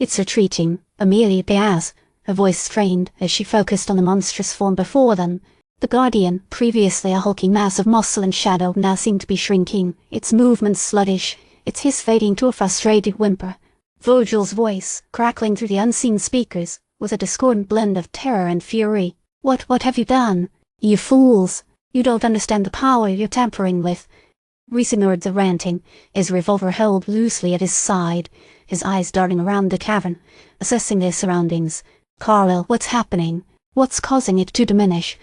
It's retreating, Amelia Diaz, her voice strained as she focused on the monstrous form before them. The Guardian, previously a hulking mass of muscle and shadow, now seemed to be shrinking, its movements sluggish, its hiss fading to a frustrated whimper. Virgil's voice, crackling through the unseen speakers, was a discordant blend of terror and fury. What have you done? You fools! You don't understand the power you're tampering with. Rhys ignored the ranting, his revolver held loosely at his side, his eyes darting around the cavern, assessing their surroundings. Carvel, what's happening? What's causing it to diminish?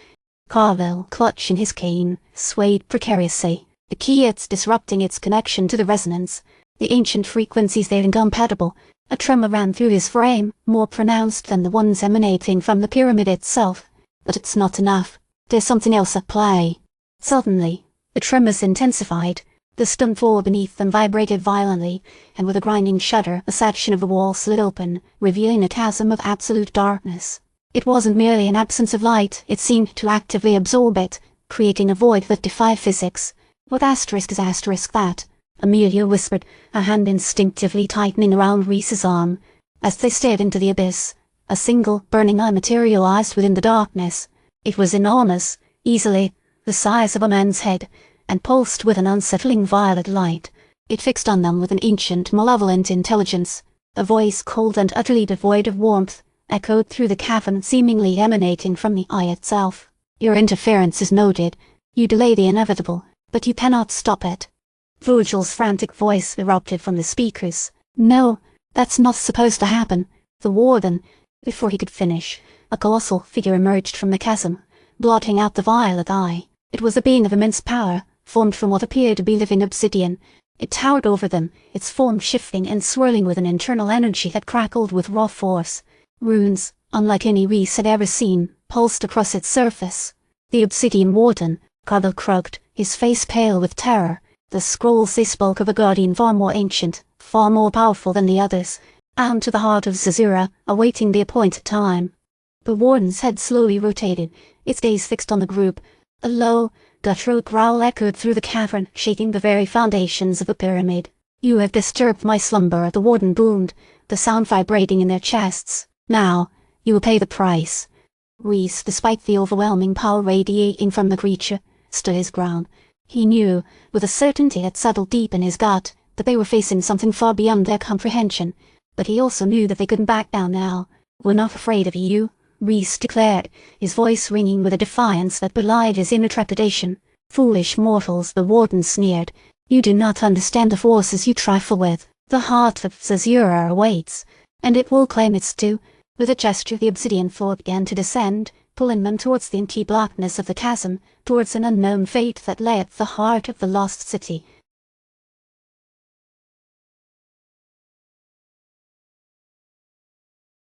Carvel, clutching his cane, swayed precariously. The key, it's disrupting its connection to the resonance. The ancient frequencies, they're incompatible. A tremor ran through his frame, more pronounced than the ones emanating from the pyramid itself. But it's not enough. There's something else at play. Suddenly, the tremors intensified. The stone floor beneath them vibrated violently, and with a grinding shudder a section of the wall slid open, revealing a chasm of absolute darkness. It wasn't merely an absence of light, it seemed to actively absorb it, creating a void that defied physics. What asterisk is asterisk that? Amelia whispered, her hand instinctively tightening around Rhys's arm. As they stared into the abyss, a single, burning eye materialized within the darkness. It was enormous, easily the size of a man's head, and pulsed with an unsettling violet light. It fixed on them with an ancient, malevolent intelligence. A voice cold and utterly devoid of warmth echoed through the cavern, seemingly emanating from the eye itself. Your interference is noted. You delay the inevitable, but you cannot stop it. Virgil's frantic voice erupted from the speakers. No, that's not supposed to happen. The Warden. Before he could finish, a colossal figure emerged from the chasm, blotting out the violet eye. It was a being of immense power, formed from what appeared to be living obsidian. It towered over them, its form shifting and swirling with an internal energy that crackled with raw force. Runes, unlike any Rhys had ever seen, pulsed across its surface. The Obsidian Warden, Carvel croaked, his face pale with terror. The scrolls, they spoke of a guardian far more ancient, far more powerful than the others, and to the Heart of Zerzura, awaiting the appointed time. The Warden's head slowly rotated, its gaze fixed on the group. A low, guttural growl echoed through the cavern, shaking the very foundations of the pyramid. You have disturbed my slumber, the Warden boomed, the sound vibrating in their chests. Now, you will pay the price. Rhys, despite the overwhelming power radiating from the creature, stood his ground. He knew, with a certainty that settled deep in his gut, that they were facing something far beyond their comprehension, but he also knew that they couldn't back down now. We're not afraid of you, Rhys declared, his voice ringing with a defiance that belied his inner trepidation. Foolish mortals, the Warden sneered. You do not understand the forces you trifle with. The Heart of Zerzura awaits, and it will claim its due. With a gesture the obsidian floor began to descend, pulling them towards the inky blackness of the chasm, towards an unknown fate that lay at the heart of the lost city.